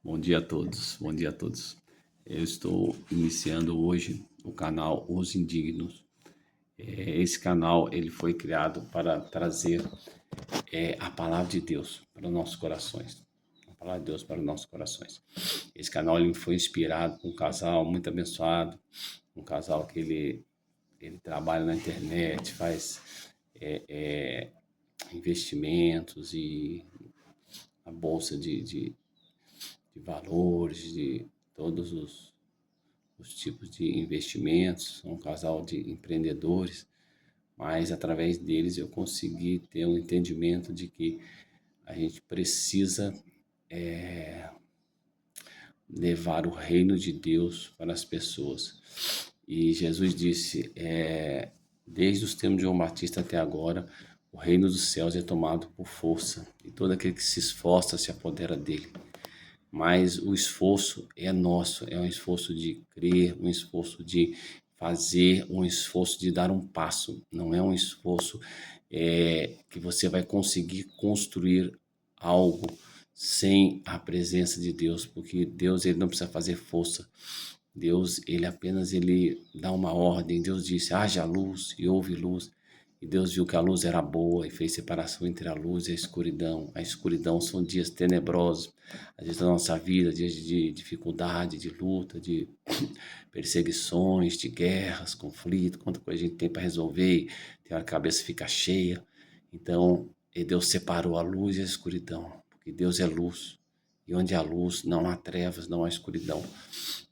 Bom dia a todos, bom dia a todos. Eu estou iniciando hoje o canal Os Indignos. Esse canal ele foi criado para trazer a palavra de Deus para os nossos corações. A palavra de Deus para os nossos corações. Esse canal ele foi inspirado por um casal muito abençoado, um casal que ele trabalha na internet, faz investimentos e a bolsa de valores, de todos os tipos de investimentos, são um casal de empreendedores, mas através deles eu consegui ter um entendimento de que a gente precisa levar o reino de Deus para as pessoas. E Jesus disse, desde os tempos de João Batista até agora, o reino dos céus é tomado por força, e todo aquele que se esforça se apodera dele. Mas o esforço é nosso, é um esforço de crer, um esforço de fazer, um esforço de dar um passo. Não é um esforço que você vai conseguir construir algo sem a presença de Deus, porque Deus ele não precisa fazer força. Deus ele dá uma ordem. Deus disse: haja luz e houve luz. E Deus viu que a luz era boa e fez separação entre a luz e a escuridão. A escuridão são dias tenebrosos, às vezes da nossa vida, dias de dificuldade, de luta, de perseguições, de guerras, conflitos, quanta coisa a gente tem para resolver, tem hora que a cabeça fica cheia. Então, Deus separou a luz e a escuridão, porque Deus é luz. E onde há luz, não há trevas, não há escuridão.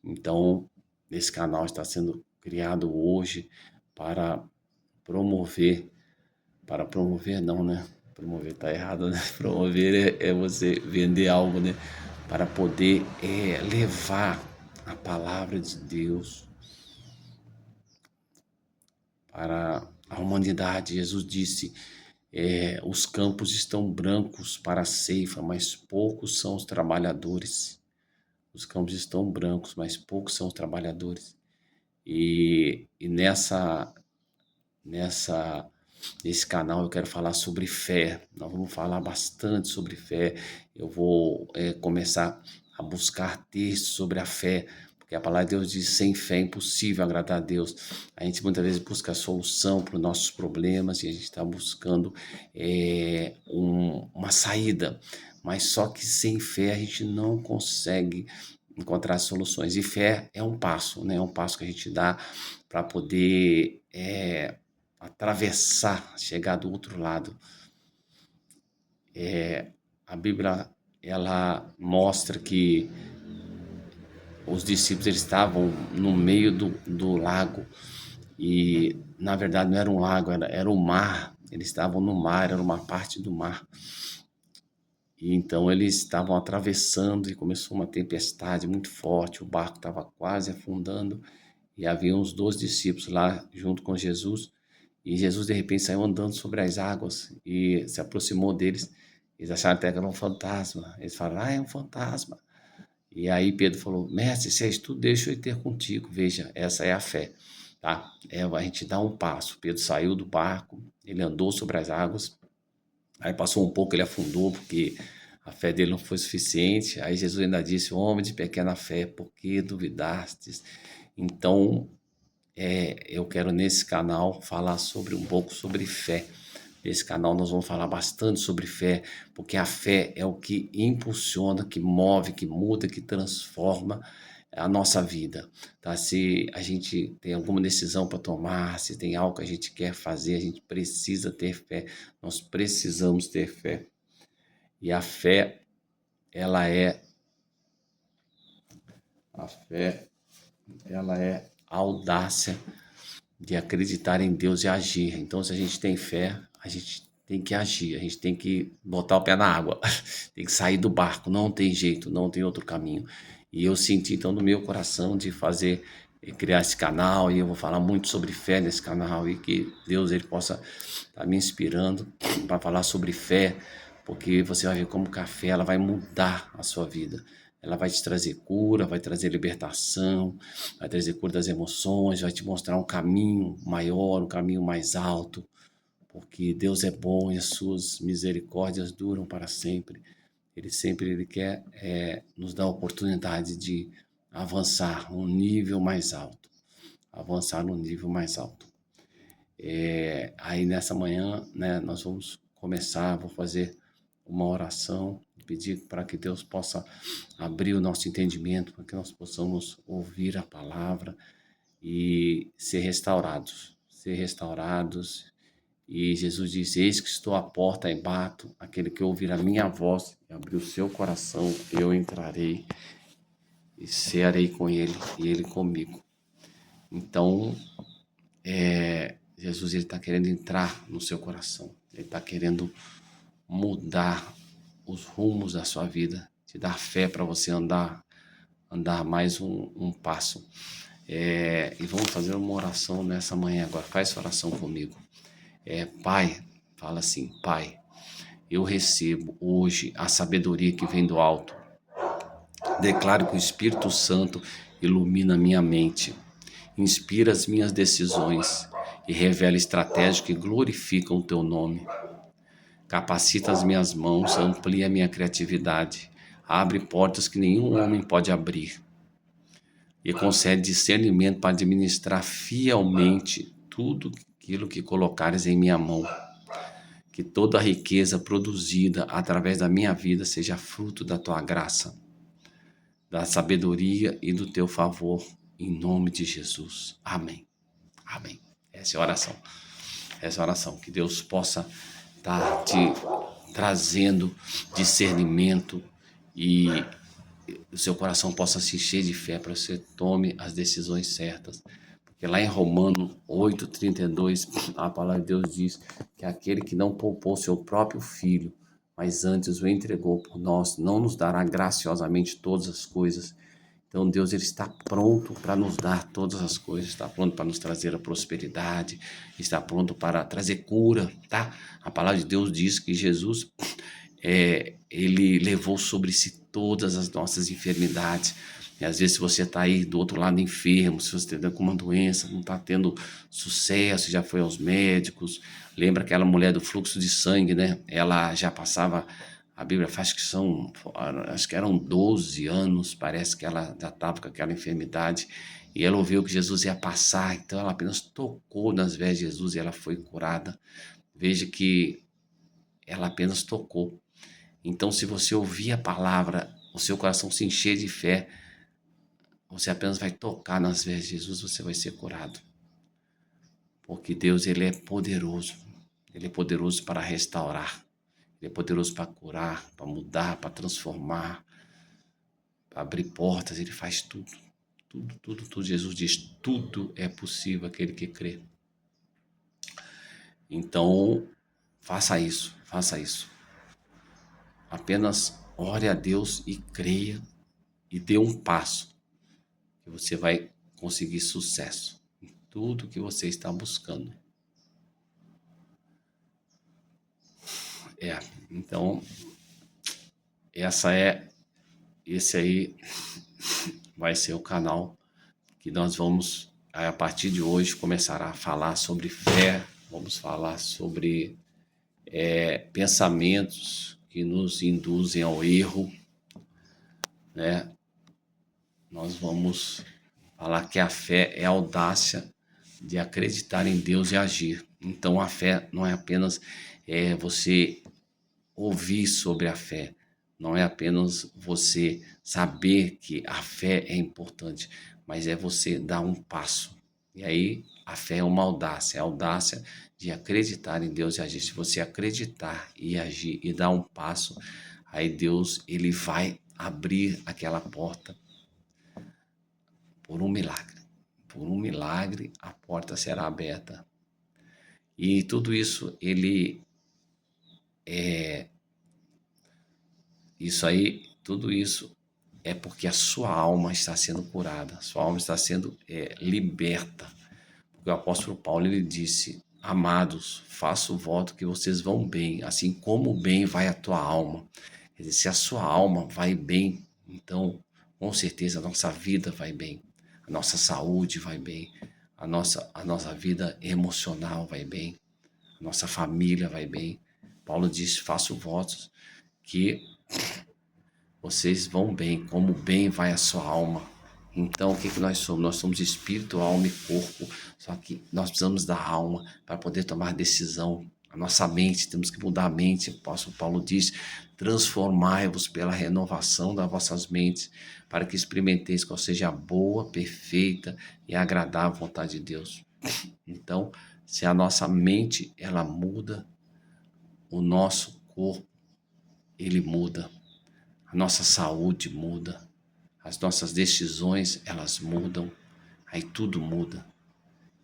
Então, esse canal está sendo criado hoje para promover, não, né? Promover tá errado, né? Promover é você vender algo, né? Para poder levar a palavra de Deus para a humanidade. Jesus disse, os campos estão brancos para a ceifa, mas poucos são os trabalhadores. Os campos estão brancos, mas poucos são os trabalhadores. E nesse canal eu quero falar sobre fé. Nós vamos falar bastante sobre fé. Eu vou começar a buscar textos sobre a fé, porque a palavra de Deus diz: sem fé é impossível agradar a Deus. A gente muitas vezes busca a solução para os nossos problemas e a gente está buscando uma saída, mas só que sem fé a gente não consegue encontrar soluções. E fé é um passo, né? É um passo que a gente dá para poder atravessar, chegar do outro lado. A Bíblia ela mostra que os discípulos eles estavam no meio do lago e na verdade não era um lago, era o mar. Eles estavam no mar, era uma parte do mar. E então eles estavam atravessando e começou uma tempestade muito forte, o barco estava quase afundando e havia uns 12 discípulos lá junto com Jesus. E Jesus de repente saiu andando sobre as águas e se aproximou deles. Eles acharam até que era um fantasma. Eles falaram: é um fantasma. E aí Pedro falou: mestre, se és tu, deixa eu ir ter contigo. Veja, essa é a fé, tá? A gente dá um passo. Pedro saiu do barco, ele andou sobre as águas. Aí passou um pouco, ele afundou porque a fé dele não foi suficiente. Aí Jesus ainda disse: homem de pequena fé, por que duvidastes? Então, eu quero nesse canal falar um pouco sobre fé. Nesse canal nós vamos falar bastante sobre fé, porque a fé é o que impulsiona, que move, que muda, que transforma a nossa vida, tá? Se a gente tem alguma decisão para tomar, se tem algo que a gente quer fazer, a gente precisa ter fé. Nós precisamos ter fé. E ela é a fé, ela é a audácia de acreditar em Deus e agir. Então, se a gente tem fé, a gente tem que agir, a gente tem que botar o pé na água, tem que sair do barco, não tem jeito, não tem outro caminho. E eu senti então no meu coração de fazer, criar esse canal, e eu vou falar muito sobre fé nesse canal, e que Deus ele possa estar me inspirando para falar sobre fé, porque você vai ver como que a fé ela vai mudar a sua vida. Ela vai te trazer cura, vai trazer libertação, vai trazer cura das emoções, vai te mostrar um caminho maior, um caminho mais alto, porque Deus é bom e as suas misericórdias duram para sempre. Ele quer nos dar a oportunidade de avançar um nível mais alto, avançar num nível mais alto. Aí nessa manhã, né, nós vamos começar, vou fazer uma oração, pedir para que Deus possa abrir o nosso entendimento, para que nós possamos ouvir a palavra e ser restaurados. E Jesus disse: Eis que estou à porta e bato, aquele que ouvir a minha voz e abrir o seu coração, eu entrarei e cearei com ele e ele comigo. Então, Jesus está querendo entrar no seu coração, ele está querendo mudar os rumos da sua vida, te dar fé para você andar mais um passo. E vamos fazer uma oração nessa manhã agora. Faz essa oração comigo. Pai, fala assim: Pai, eu recebo hoje a sabedoria que vem do alto. Declaro que o Espírito Santo ilumina minha mente, inspira as minhas decisões e revela estratégias que glorificam o teu nome. Capacita as minhas mãos, amplia minha criatividade, abre portas que nenhum homem pode abrir e concede discernimento para administrar fielmente tudo aquilo que colocares em minha mão. Que toda a riqueza produzida através da minha vida seja fruto da tua graça, da sabedoria e do teu favor, em nome de Jesus. Amém. Amém. Essa é a oração. Essa é a oração. Que Deus possa estar te trazendo discernimento e o seu coração possa se encher de fé para que você tome as decisões certas. Porque lá em Romanos 8:32, a palavra de Deus diz que aquele que não poupou seu próprio filho, mas antes o entregou por nós, não nos dará graciosamente todas as coisas. Então Deus, ele está pronto para nos dar todas as coisas, está pronto para nos trazer a prosperidade, está pronto para trazer cura, tá? A palavra de Deus diz que Jesus, ele levou sobre si todas as nossas enfermidades. E às vezes, se você está aí do outro lado enfermo, se você está com uma doença, não está tendo sucesso, já foi aos médicos, lembra aquela mulher do fluxo de sangue, né? Ela já passava, a Bíblia faz que acho que eram 12 anos, parece que ela já estava com aquela enfermidade, e ela ouviu que Jesus ia passar, então ela apenas tocou nas vestes de Jesus e ela foi curada. Veja que ela apenas tocou. Então, se você ouvir a palavra, o seu coração se encher de fé, você apenas vai tocar nas vestes de Jesus, você vai ser curado. Porque Deus, ele é poderoso. Ele é poderoso para restaurar. Ele é poderoso para curar, para mudar, para transformar, para abrir portas. Ele faz tudo. Tudo, tudo, tudo. Jesus diz, tudo é possível aquele que crê. Então, faça isso, faça isso. Apenas ore a Deus e creia e dê um passo, que você vai conseguir sucesso em tudo que você está buscando. Então, esse aí vai ser o canal que nós vamos, a partir de hoje, começar a falar sobre fé, vamos falar sobre pensamentos que nos induzem ao erro, né? Nós vamos falar que a fé é a audácia de acreditar em Deus e agir. Então a fé não é apenas você ouvir sobre a fé, não é apenas você saber que a fé é importante, mas é você dar um passo. E aí a fé é uma audácia, é a audácia de acreditar em Deus e agir. Se você acreditar e agir e dar um passo, aí Deus, ele vai abrir aquela porta por um milagre. Por um milagre, a porta será aberta. E tudo isso, tudo isso é porque a sua alma está sendo curada, a sua alma está sendo liberta. Porque o apóstolo Paulo, ele disse, amados, faço o voto que vocês vão bem, assim como bem vai a tua alma. Quer dizer, se a sua alma vai bem, então, com certeza, a nossa vida vai bem, a nossa saúde vai bem, a nossa vida emocional vai bem, a nossa família vai bem. Paulo disse, faço votos que Vocês vão bem, como bem vai a sua alma. Então, o que que nós somos? Nós somos espírito, alma e corpo. Só que nós precisamos da alma para poder tomar decisão. A nossa mente, temos que mudar a mente. O apóstolo Paulo diz: transformai-vos pela renovação das vossas mentes, para que experimenteis qual seja a boa, perfeita e agradável vontade de Deus. Então, se a nossa mente ela muda, o nosso corpo ele muda, a nossa saúde muda, as nossas decisões elas mudam, aí tudo muda.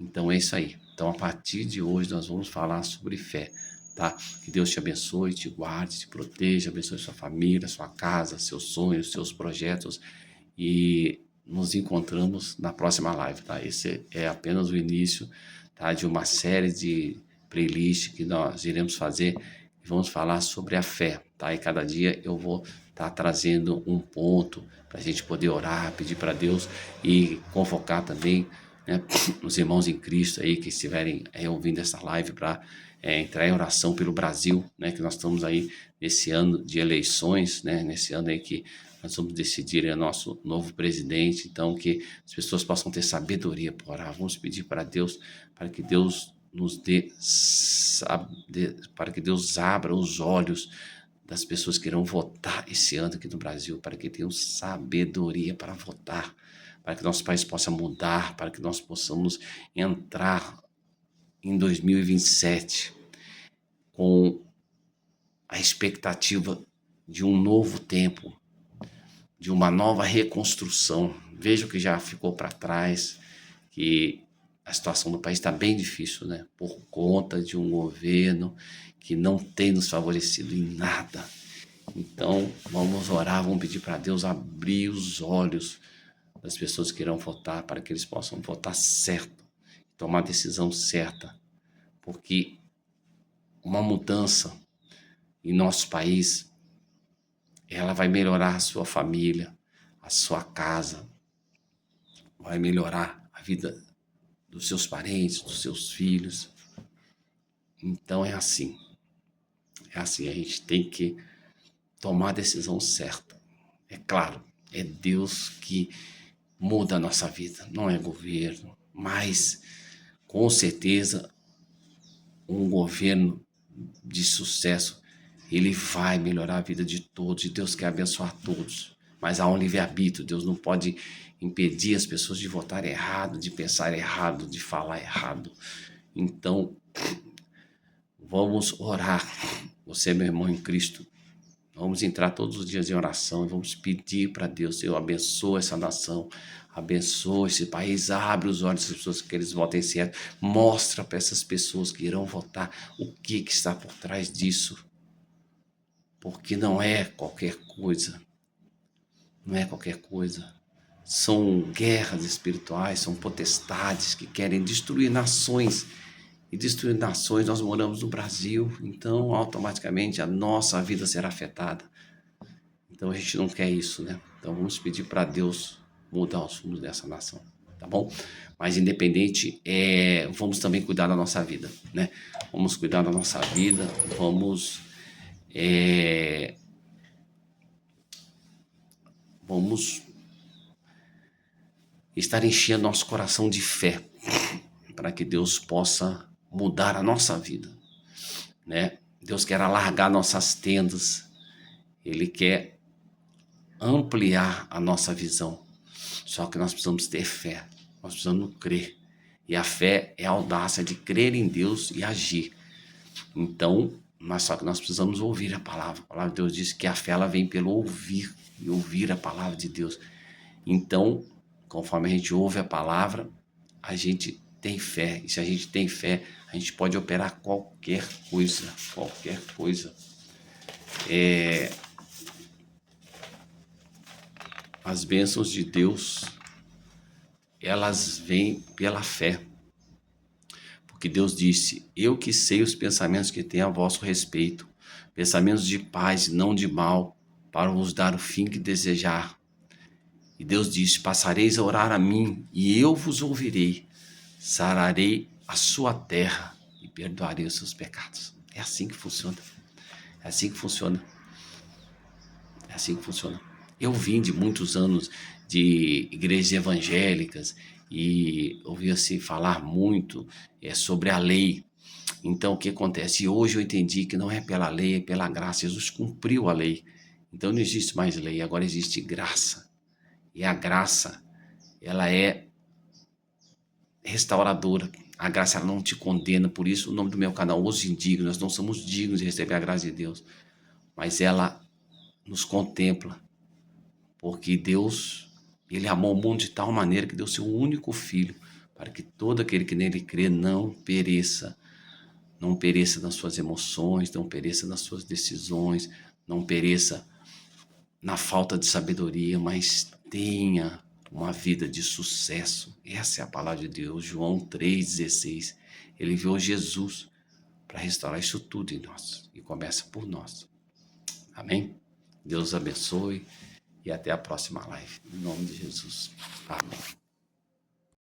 Então é isso aí. Então a partir de hoje nós vamos falar sobre fé, tá? Que Deus te abençoe, te guarde, te proteja, abençoe sua família, sua casa, seus sonhos, seus projetos e nos encontramos na próxima live, tá? Esse é apenas o início, tá? De uma série de playlists que nós iremos fazer e vamos falar sobre a fé, tá? E cada dia eu vou estar trazendo um ponto para a gente poder orar, pedir para Deus e convocar também, né, os irmãos em Cristo aí que estiverem ouvindo essa live para entrar em oração pelo Brasil, né, que nós estamos aí nesse ano de eleições, né, nesse ano aí que nós vamos decidir o nosso novo presidente, então que as pessoas possam ter sabedoria para orar. Vamos pedir para Deus, para que Deus nos dê, para que Deus abra os olhos das pessoas que irão votar esse ano aqui no Brasil, para que tenham sabedoria para votar, para que nosso país possa mudar, para que nós possamos entrar em 2027 com a expectativa de um novo tempo, de uma nova reconstrução. Veja o que já ficou para trás, que a situação do país está bem difícil, né? Por conta de um governo que não tem nos favorecido em nada. Então, vamos orar, vamos pedir para Deus abrir os olhos das pessoas que irão votar, para que eles possam votar certo, tomar a decisão certa, porque uma mudança em nosso país, ela vai melhorar a sua família, a sua casa, vai melhorar a vida dos seus parentes, dos seus filhos. Então é assim, a gente tem que tomar a decisão certa. É claro, é Deus que muda a nossa vida, não é governo, mas com certeza um governo de sucesso, ele vai melhorar a vida de todos e Deus quer abençoar todos. Mas há um livre-arbítrio, Deus não pode impedir as pessoas de votar errado, de pensar errado, de falar errado. Então, vamos orar. Você, meu irmão em Cristo, vamos entrar todos os dias em oração e vamos pedir para Deus, Senhor, abençoa essa nação, abençoa esse país, abre os olhos das pessoas que eles votem certo, mostra para essas pessoas que irão votar o que está por trás disso, porque não é qualquer coisa, não é qualquer coisa. São guerras espirituais, são potestades que querem destruir nações. E destruir nações, nós moramos no Brasil, então automaticamente a nossa vida será afetada. Então a gente não quer isso, né? Então vamos pedir para Deus mudar os rumos dessa nação, tá bom? Mas independente, vamos também cuidar da nossa vida, né? Vamos cuidar da nossa vida, vamos estar enchendo nosso coração de fé para que Deus possa mudar a nossa vida, né? Deus quer alargar nossas tendas, Ele quer ampliar a nossa visão. Só que nós precisamos ter fé, nós precisamos crer. E a fé é a audácia de crer em Deus e agir. Então, só que nós precisamos ouvir a palavra. A palavra de Deus diz que a fé ela vem pelo ouvir, e ouvir a palavra de Deus. Então, conforme a gente ouve a palavra, a gente tem fé. E se a gente tem fé, a gente pode operar qualquer coisa, qualquer coisa. As bênçãos de Deus, elas vêm pela fé. Porque Deus disse, eu que sei os pensamentos que tenho a vosso respeito, pensamentos de paz e não de mal, para vos dar o fim que desejar. E Deus disse, passareis a orar a mim, e eu vos ouvirei, sararei a sua terra e perdoarei os seus pecados. É assim que funciona. É assim que funciona. assim que funciona. Eu vim de muitos anos de igrejas evangélicas e ouvi assim falar muito sobre a lei. Então, o que acontece? E hoje eu entendi que não é pela lei, é pela graça. Jesus cumpriu a lei. Então, não existe mais lei, agora existe graça. E a graça, ela é restauradora. A graça ela não te condena. Por isso, o nome do meu canal, Os Indignos. Nós não somos dignos de receber a graça de Deus. Mas ela nos contempla. Porque Deus, Ele amou o mundo de tal maneira que deu seu único Filho, para que todo aquele que nele crê não pereça. Não pereça nas suas emoções, não pereça nas suas decisões, não pereça na falta de sabedoria, mas tenha uma vida de sucesso. Essa é a palavra de Deus. João 3,16. Ele enviou Jesus para restaurar isso tudo em nós. E começa por nós. Amém? Deus abençoe e até a próxima live. Em nome de Jesus. Amém.